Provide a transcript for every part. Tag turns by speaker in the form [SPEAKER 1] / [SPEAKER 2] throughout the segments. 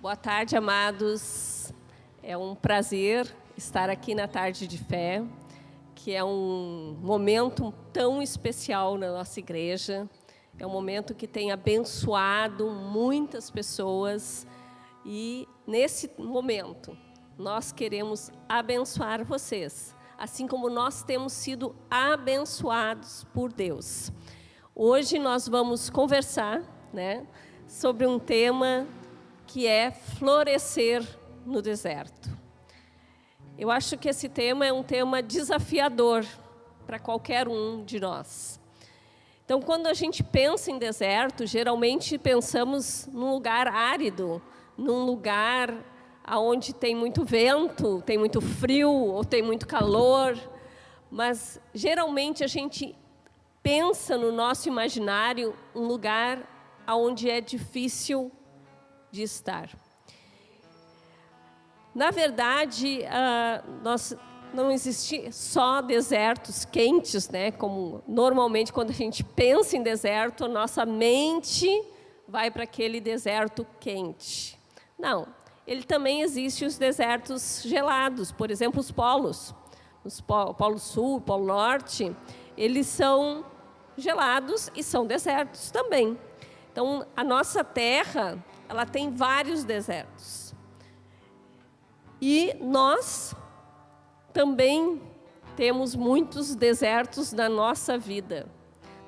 [SPEAKER 1] Boa tarde, amados. É um prazer estar aqui na Tarde de Fé, que é um momento tão especial na nossa igreja. É um momento que tem abençoado muitas pessoas e, nesse momento, nós queremos abençoar vocês, assim como nós temos sido abençoados por Deus. Hoje nós vamos conversar, sobre um tema que é florescer no deserto. Eu acho que esse tema é um tema desafiador para qualquer um de nós. Então, quando a gente pensa em deserto, geralmente pensamos num lugar árido, num lugar onde tem muito vento, tem muito frio ou tem muito calor, mas geralmente a gente pensa no nosso imaginário um lugar onde é difícil de estar. Na verdade, não existem só desertos quentes, como normalmente quando a gente pensa em deserto, a nossa mente vai para aquele deserto quente. Não, ele também existe os desertos gelados, por exemplo, os polos. O Polo Sul, o Polo Norte, eles são gelados e são desertos também. Então, a nossa Terra, ela tem vários desertos. E nós também temos muitos desertos na nossa vida.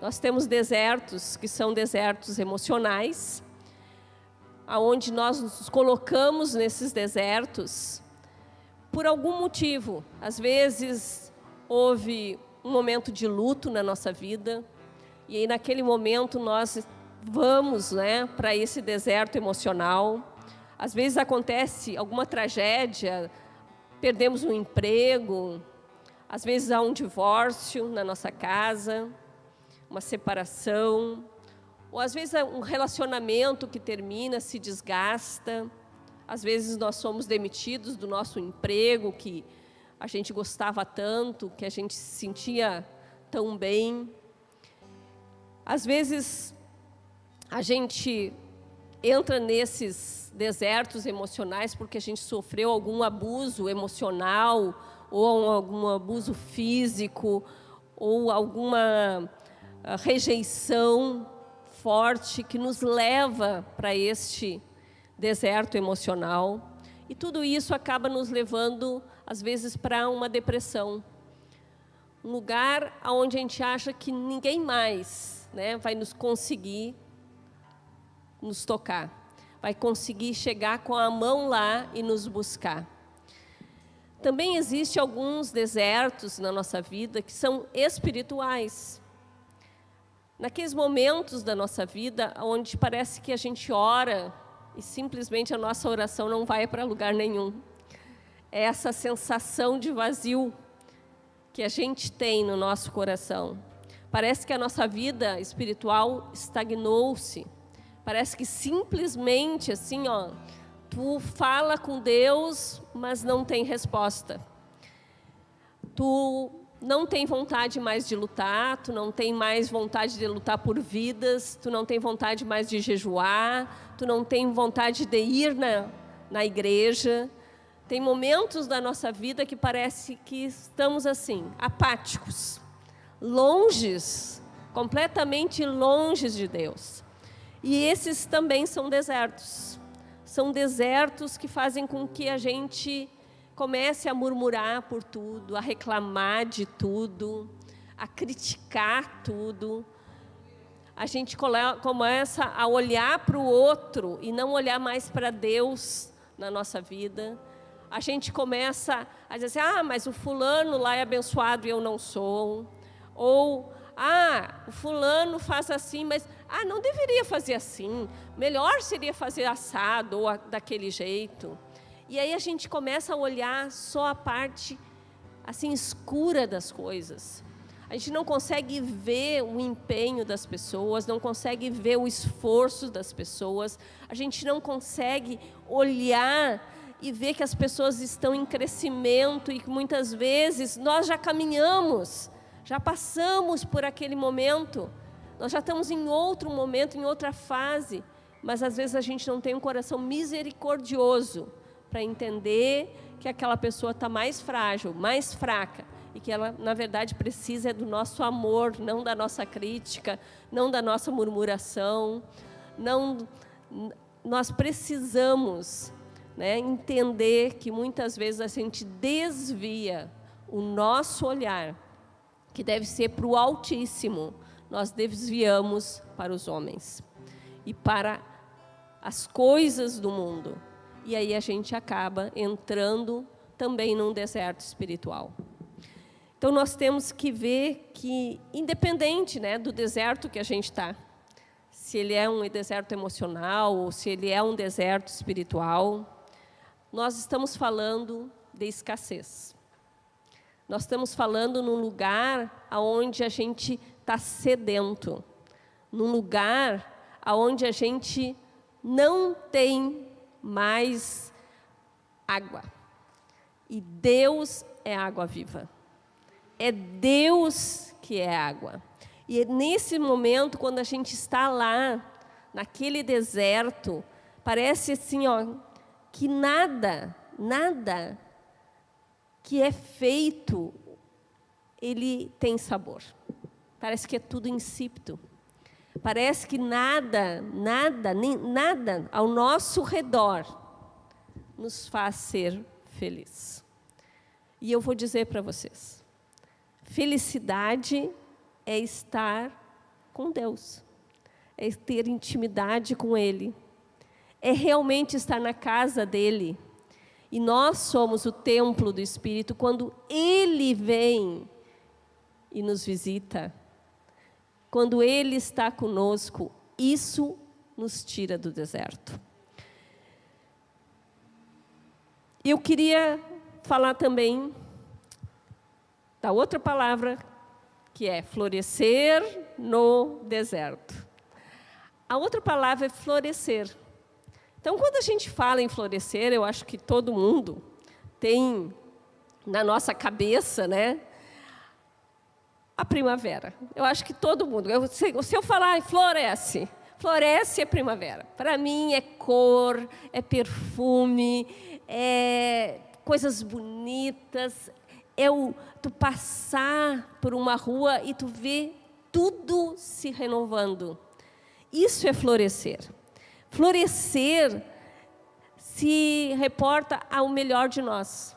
[SPEAKER 1] Nós temos desertos que são desertos emocionais, onde nós nos colocamos nesses desertos por algum motivo. Às vezes, houve um momento de luto na nossa vida, e aí, naquele momento, nós vamos para esse deserto emocional. Às vezes acontece alguma tragédia, perdemos um emprego, às vezes há um divórcio na nossa casa, uma separação, ou às vezes um relacionamento que termina, se desgasta. Às vezes nós somos demitidos do nosso emprego, que a gente gostava tanto, que a gente se sentia tão bem. Às vezes a gente entra nesses desertos emocionais porque a gente sofreu algum abuso emocional, ou algum abuso físico, ou alguma rejeição forte que nos leva para este deserto emocional. E tudo isso acaba nos levando, às vezes, para uma depressão. Um lugar onde a gente acha que ninguém mais vai nos conseguir nos tocar, vai conseguir chegar com a mão lá e nos buscar. Também existem alguns desertos na nossa vida que são espirituais. Naqueles momentos da nossa vida onde parece que a gente ora e simplesmente a nossa oração não vai para lugar nenhum. É essa sensação de vazio que a gente tem no nosso coração. Parece que a nossa vida espiritual estagnou-se. Parece que simplesmente assim, tu fala com Deus, mas não tem resposta. Tu não tem vontade mais de lutar, tu não tem mais vontade de lutar por vidas, tu não tem vontade mais de jejuar, tu não tem vontade de ir na igreja. Tem momentos da nossa vida que parece que estamos assim, apáticos, longes, completamente longes de Deus. E esses também são desertos. São desertos que fazem com que a gente comece a murmurar por tudo, a reclamar de tudo, a criticar tudo. A gente começa a olhar para o outro e não olhar mais para Deus na nossa vida. A gente começa a dizer assim, mas o fulano lá é abençoado e eu não sou. Ou, o fulano faz assim, mas não deveria fazer assim. Melhor seria fazer assado ou daquele jeito. E aí a gente começa a olhar só a parte assim escura das coisas. A gente não consegue ver o empenho das pessoas, não consegue ver o esforço das pessoas. A gente não consegue olhar e ver que as pessoas estão em crescimento e que muitas vezes nós já caminhamos, já passamos por aquele momento, nós já estamos em outro momento, em outra fase, mas às vezes a gente não tem um coração misericordioso para entender que aquela pessoa está mais frágil, mais fraca, e que ela, na verdade, precisa do nosso amor, não da nossa crítica, não da nossa murmuração. Nós precisamos, né, entender que muitas vezes a gente desvia o nosso olhar, que deve ser para o Altíssimo, nós desviamos para os homens e para as coisas do mundo. E aí a gente acaba entrando também num deserto espiritual. Então nós temos que ver que, independente, né, do deserto que a gente está, se ele é um deserto emocional ou se ele é um deserto espiritual, nós estamos falando de escassez. Nós estamos falando num lugar onde a gente está sedento, num lugar onde a gente não tem mais água. E Deus é água viva. É Deus que é água. E nesse momento, quando a gente está lá, naquele deserto, parece assim, ó, que nada que é feito, ele tem sabor. Parece que é tudo insípido. Parece que nada ao nosso redor nos faz ser feliz. E eu vou dizer para vocês, felicidade é estar com Deus, é ter intimidade com Ele, é realmente estar na casa dEle. E nós somos o templo do Espírito quando Ele vem e nos visita. Quando Ele está conosco, isso nos tira do deserto. Eu queria falar também da outra palavra, que é florescer no deserto. A outra palavra é florescer. Então, quando a gente fala em florescer, eu acho que todo mundo tem na nossa cabeça, né, a primavera. Eu acho que todo mundo. Se eu falar floresce, floresce é primavera. Para mim é cor, é perfume, é coisas bonitas, tu passar por uma rua e tu ver tudo se renovando. Isso é florescer. Florescer se reporta ao melhor de nós.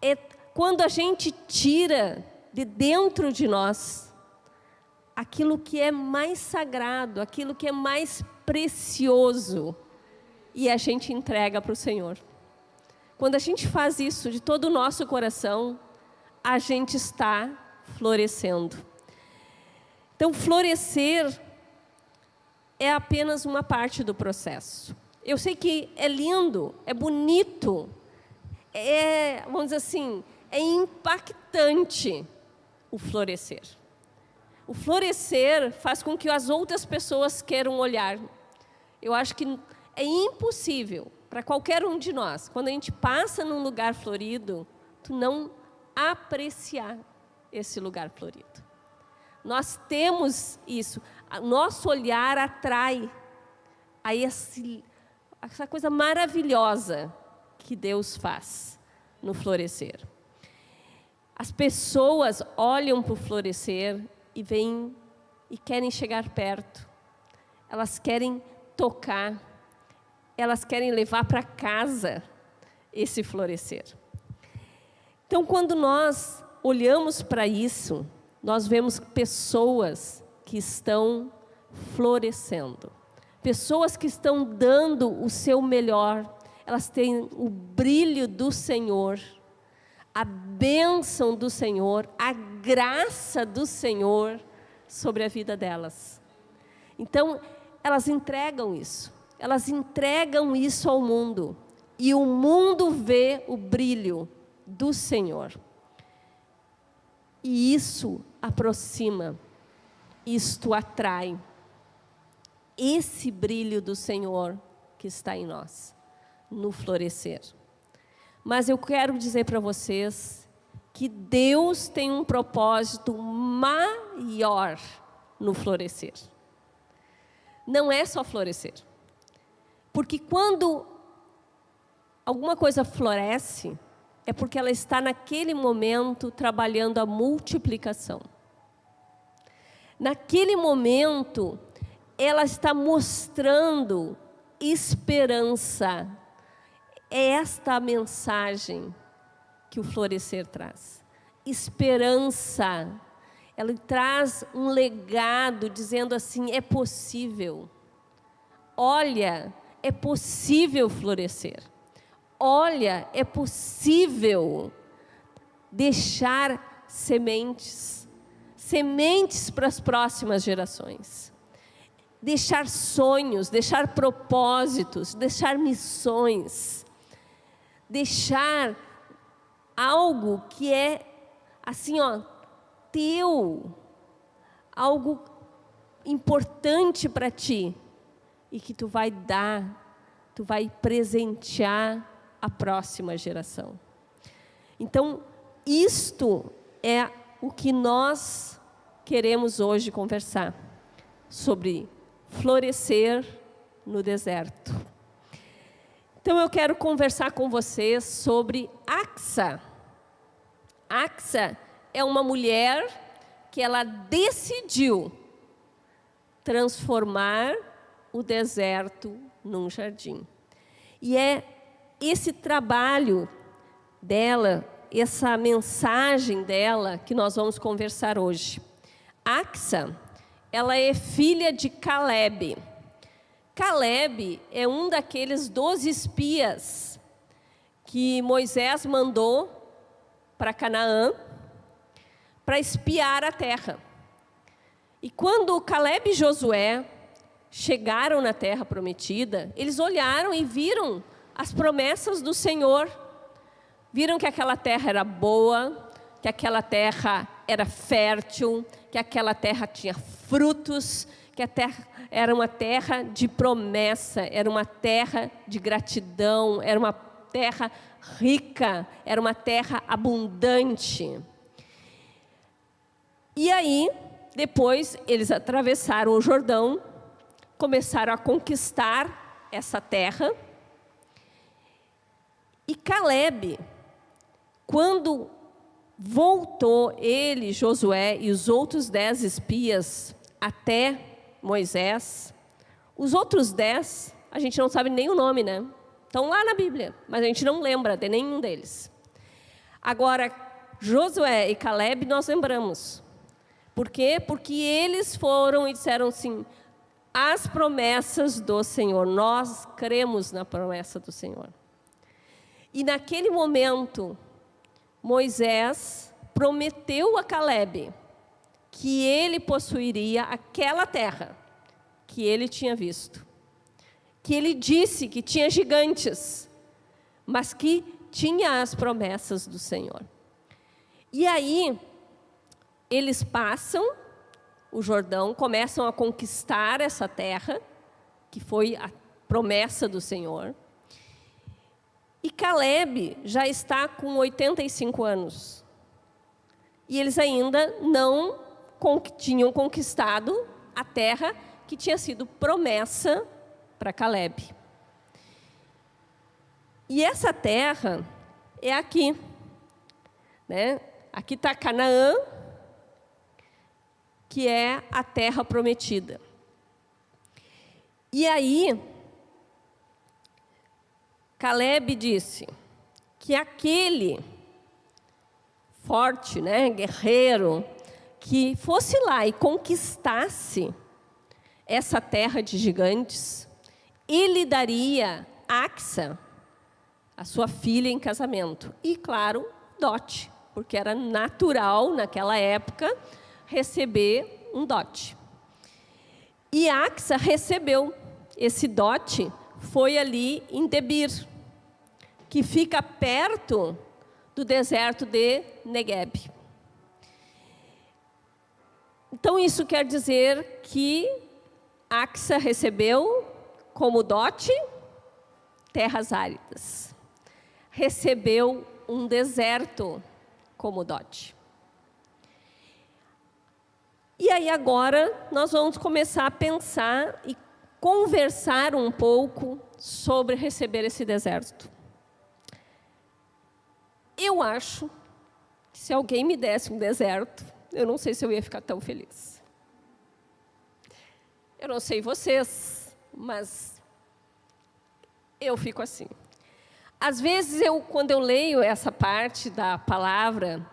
[SPEAKER 1] É quando a gente tira de dentro de nós aquilo que é mais sagrado, aquilo que é mais precioso, e a gente entrega para o Senhor. Quando a gente faz isso de todo o nosso coração, a gente está florescendo. Então, florescer é apenas uma parte do processo. Eu sei que é lindo, é bonito, vamos dizer assim, é impactante o florescer. O florescer faz com que as outras pessoas queiram olhar. Eu acho que é impossível para qualquer um de nós, quando a gente passa num lugar florido, tu não apreciar esse lugar florido. Nós temos isso. Nosso olhar atrai a essa coisa maravilhosa que Deus faz no florescer. As pessoas olham para o florescer e vêm e querem chegar perto. Elas querem tocar. Elas querem levar para casa esse florescer. Então, quando nós olhamos para isso, nós vemos pessoas que estão florescendo. Pessoas que estão dando o seu melhor. Elas têm o brilho do Senhor, a bênção do Senhor, a graça do Senhor sobre a vida delas. Então, elas entregam isso. Elas entregam isso ao mundo. E o mundo vê o brilho do Senhor. E isso aproxima, isto atrai esse brilho do Senhor que está em nós, no florescer. Mas eu quero dizer para vocês que Deus tem um propósito maior no florescer. Não é só florescer. Porque quando alguma coisa floresce, é porque ela está naquele momento trabalhando a multiplicação. Naquele momento, ela está mostrando esperança. É esta a mensagem que o florescer traz. Esperança. Ela traz um legado dizendo assim, é possível. Olha, é possível florescer. Olha, é possível deixar sementes. Sementes para as próximas gerações. Deixar sonhos, deixar propósitos, deixar missões. Deixar algo que é assim, ó, teu. Algo importante para ti. E que tu vai dar, tu vai presentear a próxima geração. Então, isto é o que nós queremos hoje conversar. Sobre florescer no deserto. Então, eu quero conversar com vocês sobre Axa. Axa é uma mulher que ela decidiu transformar o deserto num jardim. E é esse trabalho dela, essa mensagem dela que nós vamos conversar hoje. Axa, ela é filha de Caleb. Caleb é um daqueles 12 espias que Moisés mandou para Canaã para espiar a terra. E quando Caleb e Josué chegaram na terra prometida, eles olharam e viram as promessas do Senhor. Viram que aquela terra era boa, que aquela terra era fértil, que aquela terra tinha frutos, que a terra era uma terra de promessa, era uma terra de gratidão, era uma terra rica, era uma terra abundante. E aí, depois, eles atravessaram o Jordão, começaram a conquistar essa terra. E Caleb, quando voltou ele, Josué e os outros 10 espias até Moisés, os outros 10, a gente não sabe nem o nome, né? Estão lá na Bíblia, mas a gente não lembra de nenhum deles. Agora, Josué e Caleb nós lembramos. Por quê? Porque eles foram e disseram assim, as promessas do Senhor, nós cremos na promessa do Senhor. E naquele momento, Moisés prometeu a Caleb que ele possuiria aquela terra que ele tinha visto. Que ele disse que tinha gigantes, mas que tinha as promessas do Senhor. E aí, eles passam o Jordão, começam a conquistar essa terra, que foi a promessa do Senhor. E Caleb já está com 85 anos. E eles ainda não tinham conquistado a terra que tinha sido promessa para Caleb. E essa terra é aqui, né? Aqui está Canaã, que é a terra prometida. E aí, Caleb disse que aquele forte, né, guerreiro, que fosse lá e conquistasse essa terra de gigantes, ele daria Axa, a sua filha, em casamento. E, claro, dote, porque era natural, naquela época, receber um dote. E Axa recebeu esse dote, foi ali em Debir, que fica perto do deserto de Negueb. Então, isso quer dizer que Axa recebeu como dote terras áridas. Recebeu um deserto como dote. E aí agora nós vamos começar a pensar e conversar um pouco sobre receber esse deserto. Eu acho que se alguém me desse um deserto, eu não sei se eu ia ficar tão feliz. Eu não sei vocês, mas eu fico assim. Às vezes, quando eu leio essa parte da palavra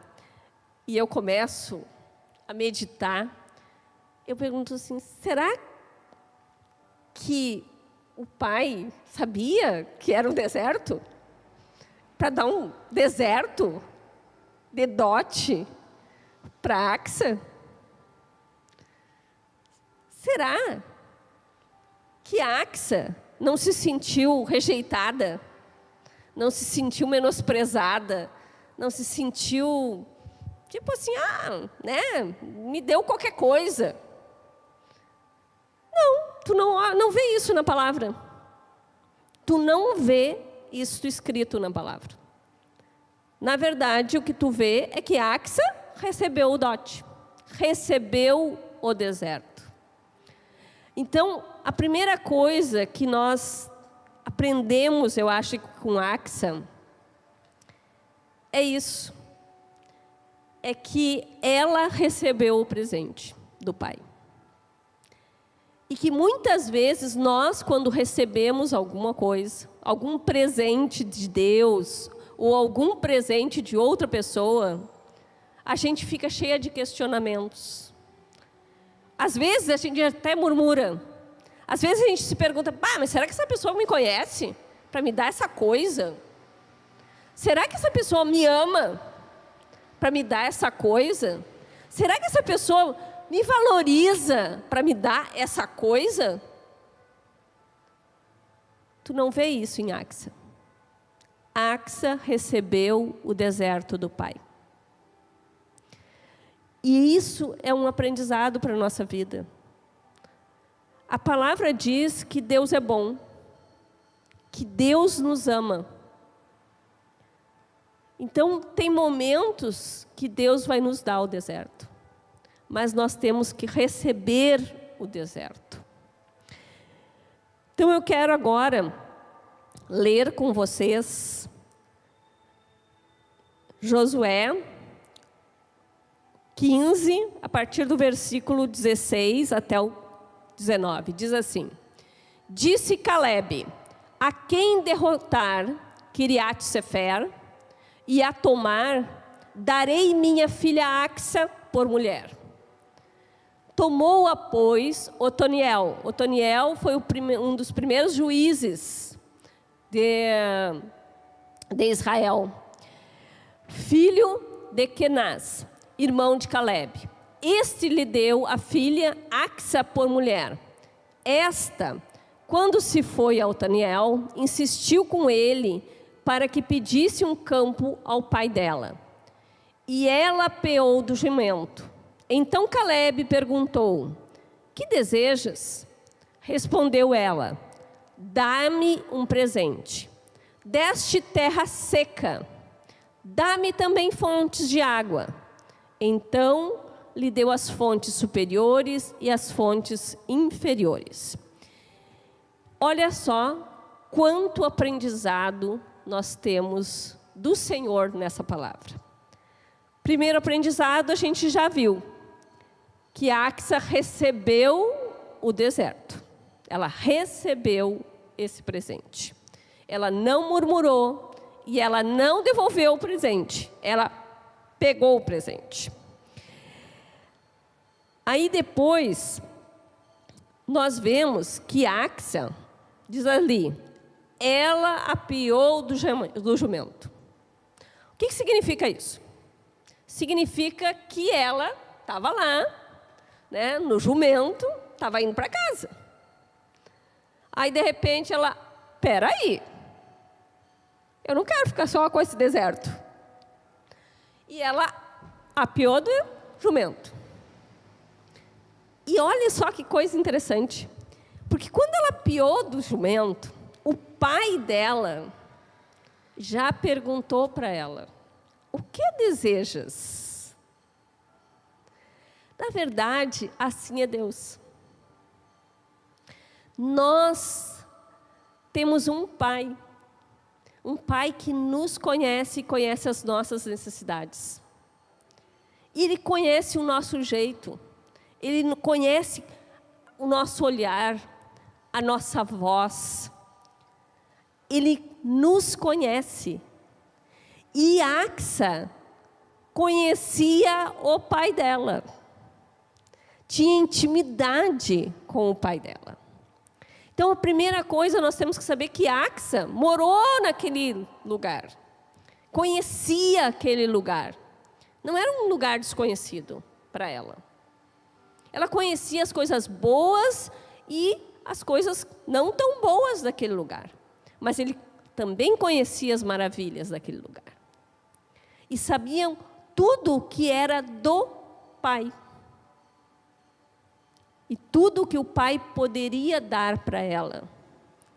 [SPEAKER 1] e eu começo a meditar, eu pergunto assim, será que o pai sabia que era um deserto? Para dar um deserto de dote para Axa? Será que Axa não se sentiu rejeitada? Não se sentiu menosprezada? Não se sentiu, tipo assim, né, me deu qualquer coisa? Não, tu não vê isso na palavra. Tu não vê isso escrito na palavra. Na verdade, o que tu vê é que Axa recebeu o dote, recebeu o deserto. Então, a primeira coisa que nós aprendemos, eu acho, com Axa, é isso. É que ela recebeu o presente do pai. E que muitas vezes nós, quando recebemos alguma coisa, algum presente de Deus, ou algum presente de outra pessoa, a gente fica cheia de questionamentos. Às vezes a gente até murmura. Às vezes a gente se pergunta, mas será que essa pessoa me conhece para me dar essa coisa? Será que essa pessoa me ama para me dar essa coisa? Será que essa pessoa me valoriza para me dar essa coisa? Tu não vê isso em Axa. Axa recebeu o deserto do pai. E isso é um aprendizado para a nossa vida. A palavra diz que Deus é bom, que Deus nos ama. Então, tem momentos que Deus vai nos dar o deserto, mas nós temos que receber o deserto. Então, eu quero agora ler com vocês Josué 15, a partir do versículo 16 até o 19. Diz assim: Disse Calebe, a quem derrotar Quiriate-Sefer e a tomar, darei minha filha Axa por mulher. Tomou-a, pois, Otoniel. Otoniel foi um dos primeiros juízes de Israel. Filho de Kenaz, irmão de Calebe. Este lhe deu a filha Axa por mulher. Esta, quando se foi a Otoniel, insistiu com ele para que pedisse um campo ao pai dela. E ela apeou do jumento. Então Calebe perguntou, que desejas? Respondeu ela, dá-me um presente. Deste terra seca, dá-me também fontes de água. Então lhe deu as fontes superiores e as fontes inferiores. Olha só quanto aprendizado nós temos do Senhor nessa palavra. Primeiro aprendizado, a gente já viu que Axa recebeu o deserto. Ela recebeu esse presente. Ela não murmurou e ela não devolveu o presente. Ela pegou o presente. Aí depois, nós vemos que Axa, diz ali, ela apeou do jumento. O que significa isso? Significa que ela estava lá, né, no jumento, estava indo para casa. Aí, de repente, ela, peraí, eu não quero ficar só com esse deserto. E ela apeou do jumento. E olha só que coisa interessante, porque quando ela apeou do jumento, o pai dela já perguntou para ela, o que desejas? Na verdade, assim é Deus. Nós temos um Pai que nos conhece e conhece as nossas necessidades. Ele conhece o nosso jeito, Ele conhece o nosso olhar, a nossa voz. Ele nos conhece. E Axa conhecia o pai dela. Tinha intimidade com o pai dela. Então, a primeira coisa, nós temos que saber que Axa morou naquele lugar. Conhecia aquele lugar. Não era um lugar desconhecido para ela. Ela conhecia as coisas boas e as coisas não tão boas daquele lugar. Mas ele também conhecia as maravilhas daquele lugar. E sabiam tudo o que era do pai. E tudo o que o pai poderia dar para ela,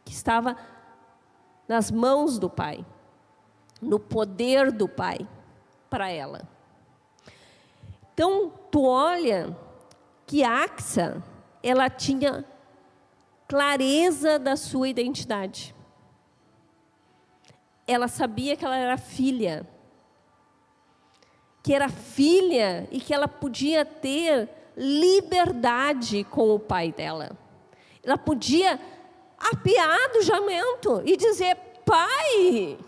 [SPEAKER 1] que estava nas mãos do pai, no poder do pai para ela. Então, tu olha que Axa, ela tinha clareza da sua identidade. Ela sabia que ela era filha. Que era filha e que ela podia ter liberdade com o pai dela. Ela podia apear do jumento e dizer, pai.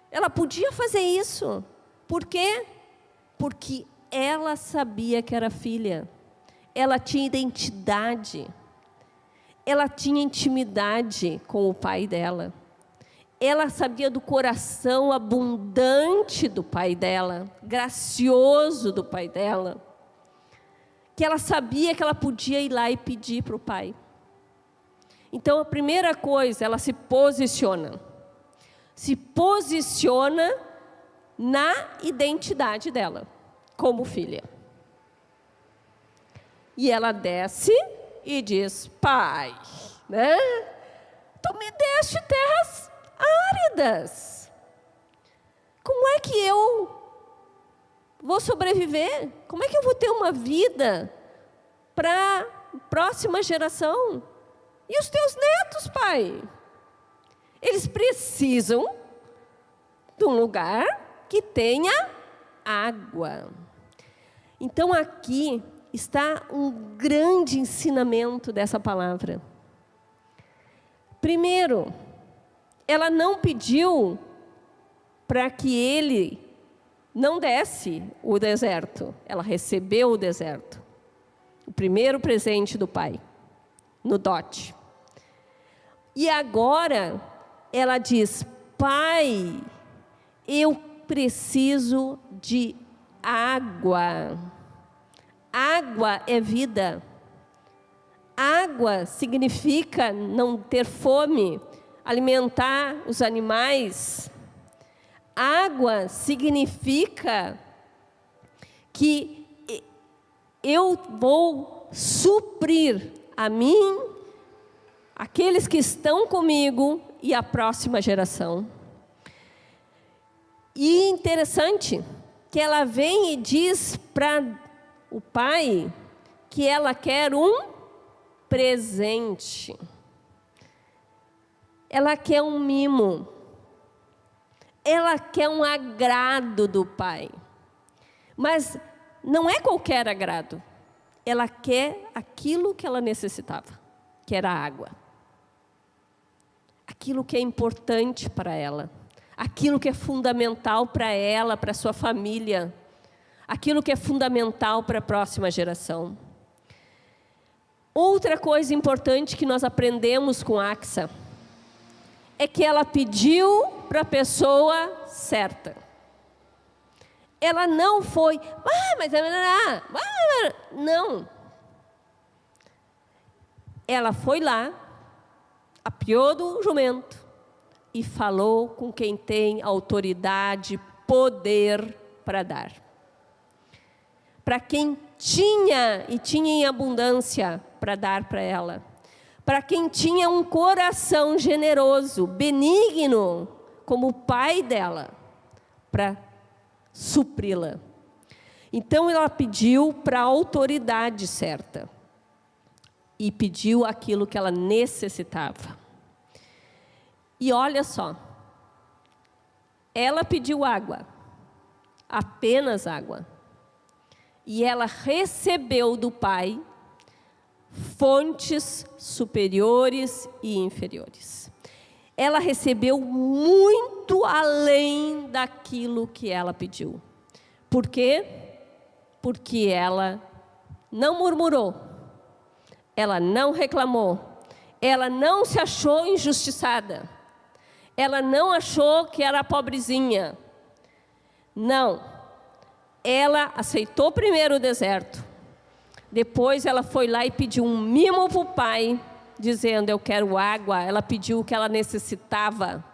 [SPEAKER 1] Ela podia fazer isso. Por quê? Porque ela sabia que era filha. Ela tinha identidade. Ela tinha intimidade com o pai dela. Ela sabia do coração abundante do pai dela, gracioso do pai dela. Que ela sabia que ela podia ir lá e pedir para o pai. Então, a primeira coisa, ela se posiciona. Se posiciona na identidade dela, como filha. E ela desce e diz, pai, né? Tu me deste terras áridas. Como é que eu vou sobreviver? Como é que eu vou ter uma vida para a próxima geração? E os teus netos, pai? Eles precisam de um lugar que tenha água. Então aqui está um grande ensinamento dessa palavra. Primeiro, ela não pediu para que ele não desse o deserto. Ela recebeu o deserto. O primeiro presente do pai, no dote. E agora, ela diz, pai, eu preciso de água. Água é vida. Água significa não ter fome, alimentar os animais. Água significa que eu vou suprir a mim, aqueles que estão comigo e a próxima geração. E interessante que ela vem e diz para o pai que ela quer um presente. Ela quer um mimo. Ela quer um agrado do pai. Mas não é qualquer agrado. Ela quer aquilo que ela necessitava, que era a água. Aquilo que é importante para ela. Aquilo que é fundamental para ela, para a sua família. Aquilo que é fundamental para a próxima geração. Outra coisa importante que nós aprendemos com Axa é que ela pediu para a pessoa certa. Ela não foi, não. Ela foi lá, apeou do jumento e falou com quem tem autoridade, poder para dar. Para quem tinha e tinha em abundância para dar para ela. Para quem tinha um coração generoso, benigno, como o pai dela, para supri-la. Então ela pediu para a autoridade certa. e pediu aquilo que ela necessitava. E olha só, ela pediu água, apenas água, e ela recebeu do Pai fontes superiores e inferiores. Ela recebeu muito além daquilo que ela pediu. Por quê? Porque ela não murmurou, ela não reclamou, ela não se achou injustiçada, ela não achou que era pobrezinha. Não, ela aceitou primeiro o deserto, depois ela foi lá e pediu um mimo para o Pai, dizendo, eu quero água. Ela pediu o que ela necessitava.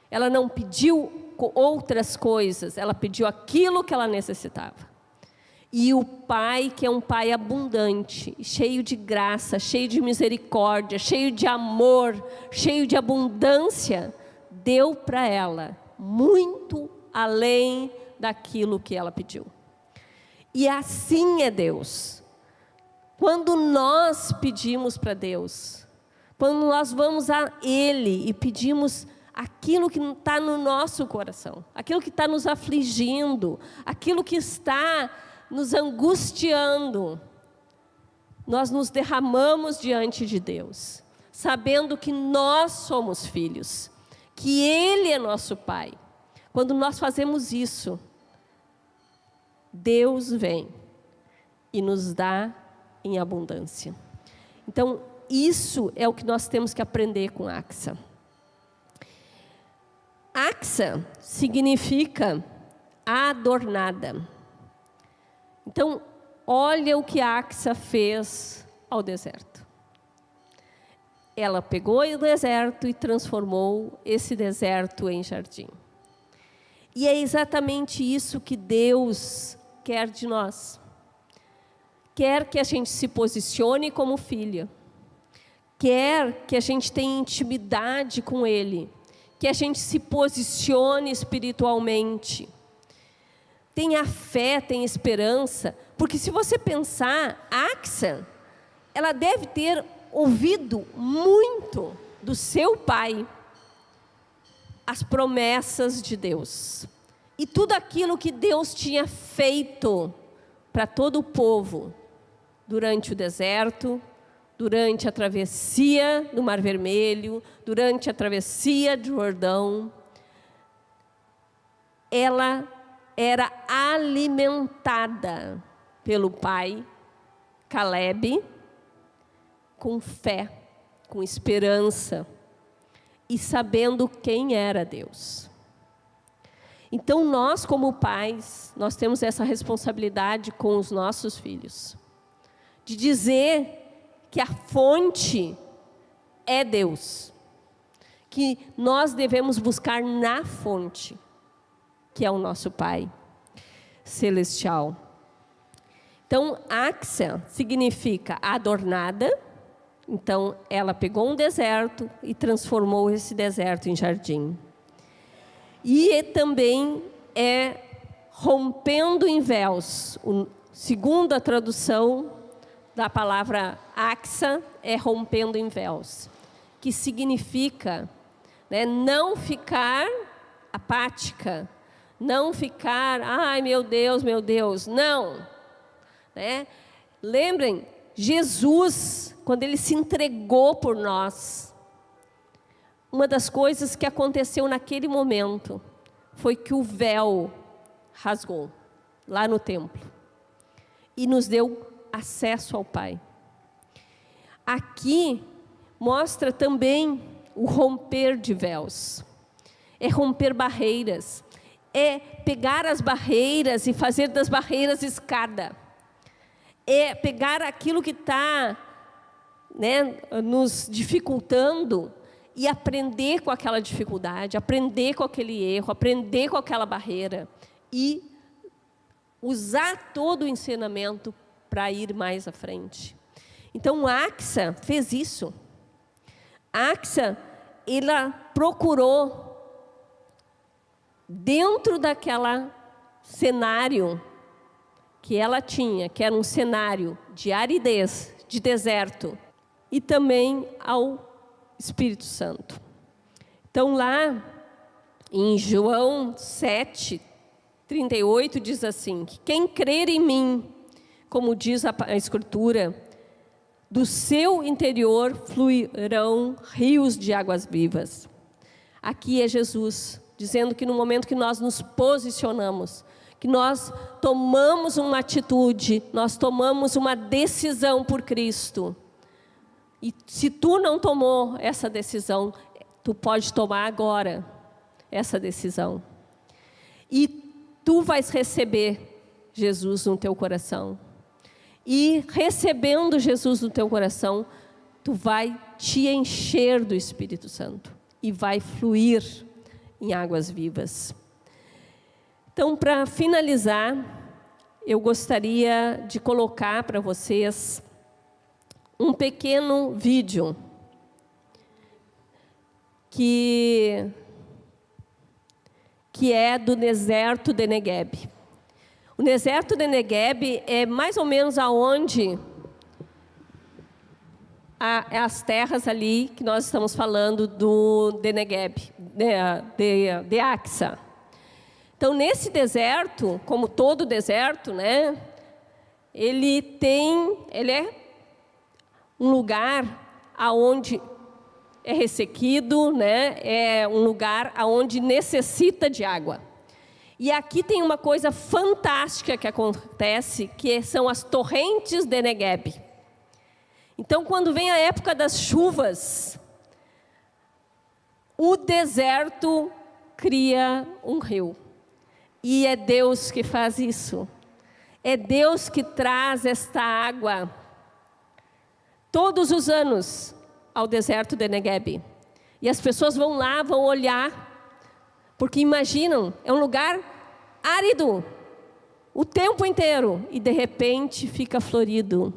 [SPEAKER 1] Ela não pediu outras coisas, ela pediu aquilo que ela necessitava. E o Pai, que é um Pai abundante, cheio de graça, cheio de misericórdia, cheio de amor, cheio de abundância, deu para ela muito além daquilo que ela pediu. E assim é Deus. Quando nós pedimos para Deus, quando nós vamos a Ele e pedimos aquilo que está no nosso coração, aquilo que está nos afligindo, aquilo que está nos angustiando, nós nos derramamos diante de Deus, sabendo que nós somos filhos, que Ele é nosso Pai. Quando nós fazemos isso, Deus vem e nos dá em abundância. Então, isso é o que nós temos que aprender com Axa. Axa significa adornada. Então, olha o que Axa fez ao deserto. Ela pegou o deserto e transformou esse deserto em jardim. E é exatamente isso que Deus quer de nós. Quer que a gente se posicione como filha. Quer que a gente tenha intimidade com Ele. Que a gente se posicione espiritualmente. Tenha fé, tenha esperança. Porque se você pensar, Axa, ela deve ter ouvido muito do seu pai as promessas de Deus. E tudo aquilo que Deus tinha feito para todo o povo durante o deserto, durante a travessia do Mar Vermelho, durante a travessia do Jordão. Ela era alimentada pelo pai Caleb com fé, com esperança e sabendo quem era Deus. Então nós, como pais, nós temos essa responsabilidade com os nossos filhos, de dizer que a fonte é Deus, que nós devemos buscar na fonte, que é o nosso Pai Celestial. Então, Axa significa adornada. Então, ela pegou um deserto e transformou esse deserto em jardim. E também é rompendo em véus. Segundo a tradução da palavra Axa, é rompendo em véus, que significa, né, não ficar apática, não ficar, ai meu Deus, não. Né? Lembrem, Jesus, quando Ele se entregou por nós, uma das coisas que aconteceu naquele momento foi que o véu rasgou lá no templo e nos deu acesso ao Pai. Aqui mostra também o romper de véus, é romper barreiras, é pegar as barreiras e fazer das barreiras escada, é pegar aquilo que está, né, nos dificultando e aprender com aquela dificuldade, aprender com aquele erro, aprender com aquela barreira e usar todo o ensinamento para ir mais à frente. Então, Axa fez isso. Axa, ela procurou, dentro daquela cenário que ela tinha, que era um cenário de aridez, de deserto, e também ao Espírito Santo. Então lá em João 7:38 diz assim, que quem crer em mim, como diz a Escritura, do seu interior fluirão rios de águas vivas. Aqui é Jesus dizendo que no momento que nós nos posicionamos, que nós tomamos uma atitude, nós tomamos uma decisão por Cristo. E se tu não tomou essa decisão, tu pode tomar agora essa decisão. E tu vais receber Jesus no teu coração. E recebendo Jesus no teu coração, tu vai te encher do Espírito Santo e vai fluir em águas vivas. Então, para finalizar, eu gostaria de colocar para vocês um pequeno vídeo que é do deserto de Negueb. O deserto de Negueb é mais ou menos aonde as terras ali que nós estamos falando de Negueb, de Axa. Então, nesse deserto, como todo deserto, né, ele é um lugar aonde é ressequido, né, é um lugar aonde necessita de água. E aqui tem uma coisa fantástica que acontece, que são as torrentes de Negueb. Então, quando vem a época das chuvas, o deserto cria um rio. E é Deus que faz isso. É Deus que traz esta água todos os anos ao deserto de Negueb. E as pessoas vão lá, vão olhar, porque imaginam, é um lugar árido o tempo inteiro. E de repente fica florido,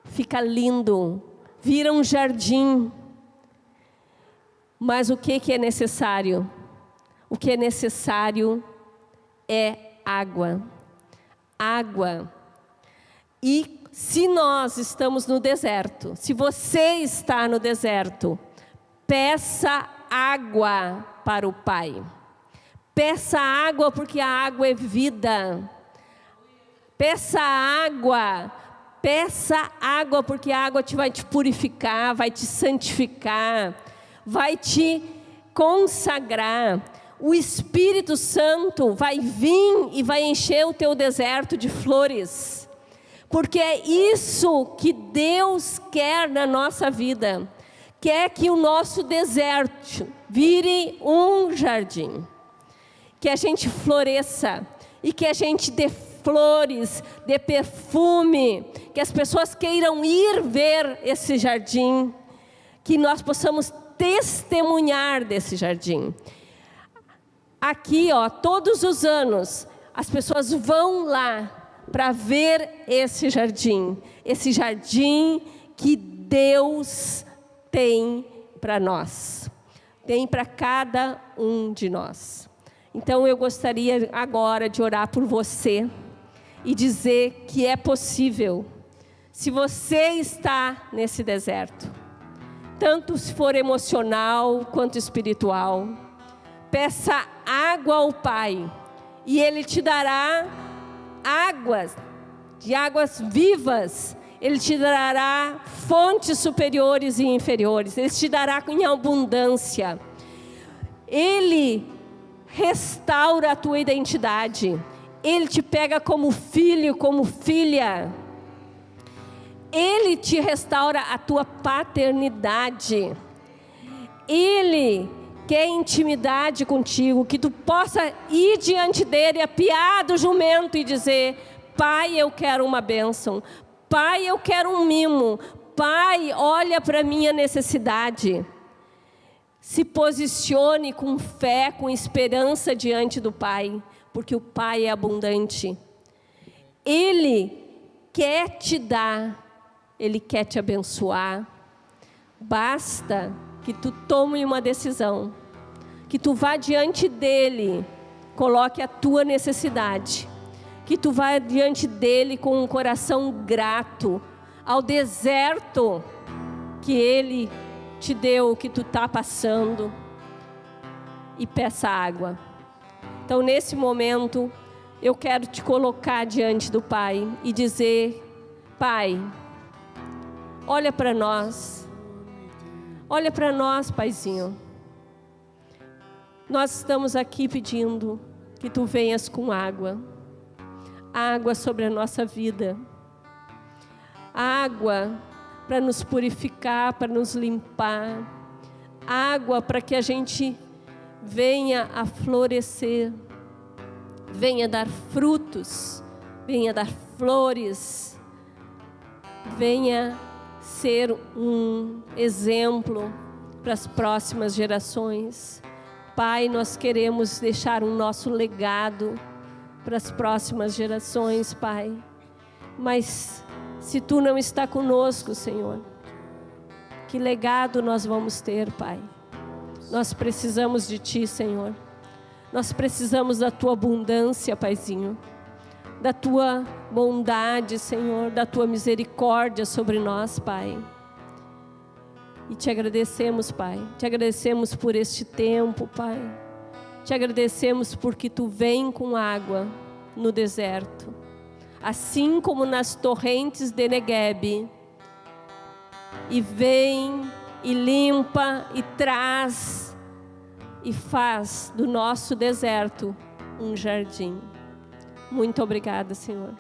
[SPEAKER 1] fica lindo, vira um jardim. Mas o que é necessário? O que é necessário é água. Água. E se nós estamos no deserto, se você está no deserto, peça água para o Pai. Peça água, porque a água é vida. Peça água, porque a água vai te purificar, vai te santificar, vai te consagrar. O Espírito Santo vai vir e vai encher o teu deserto de flores. Porque é isso que Deus quer na nossa vida. Quer que o nosso deserto vire um jardim. Que a gente floresça e que a gente dê flores, dê perfume. Que as pessoas queiram ir ver esse jardim. Que nós possamos testemunhar desse jardim. Aqui, ó, todos os anos, as pessoas vão lá para ver esse jardim que Deus tem para nós, tem para cada um de nós. Então eu gostaria agora de orar por você e dizer que é possível, se você está nesse deserto, tanto se for emocional quanto espiritual, peça água ao Pai e Ele te dará águas vivas. Ele te dará fontes superiores e inferiores. Ele te dará em abundância. Ele restaura a tua identidade. Ele te pega como filho, como filha. Ele te restaura a tua paternidade. Ele quer intimidade contigo, que tu possa ir diante dele, apiar do jumento e dizer: Pai, eu quero uma bênção. Pai, eu quero um mimo. Pai, olha para a minha necessidade. Se posicione com fé, com esperança diante do Pai, porque o Pai é abundante. Ele quer te dar, Ele quer te abençoar. Basta que tu tome uma decisão, que tu vá diante dele, coloque a tua necessidade, que tu vá diante dele com um coração grato, ao deserto que Ele te deu, que tu está passando, e peça água. Então, nesse momento, eu quero te colocar diante do Pai e dizer: Pai, olha para nós. Olha para nós, Paizinho. Nós estamos aqui pedindo que Tu venhas com água. Água sobre a nossa vida. Água para nos purificar, para nos limpar. Água para que a gente venha a florescer. Venha dar frutos. Venha dar flores. Venha ser um exemplo para as próximas gerações. Pai, nós queremos deixar o nosso legado para as próximas gerações, Pai. Mas se Tu não está conosco, Senhor, que legado nós vamos ter, Pai? Nós precisamos de Ti, Senhor. Nós precisamos da Tua abundância, Paizinho. Da Tua bondade, Senhor, da Tua misericórdia sobre nós, Pai. E Te agradecemos, Pai. Te agradecemos por este tempo, Pai. Te agradecemos porque Tu vem com água no deserto. Assim como nas torrentes de Neguebe. E vem, e limpa, e traz, e faz do nosso deserto um jardim. Muito obrigada, Senhor.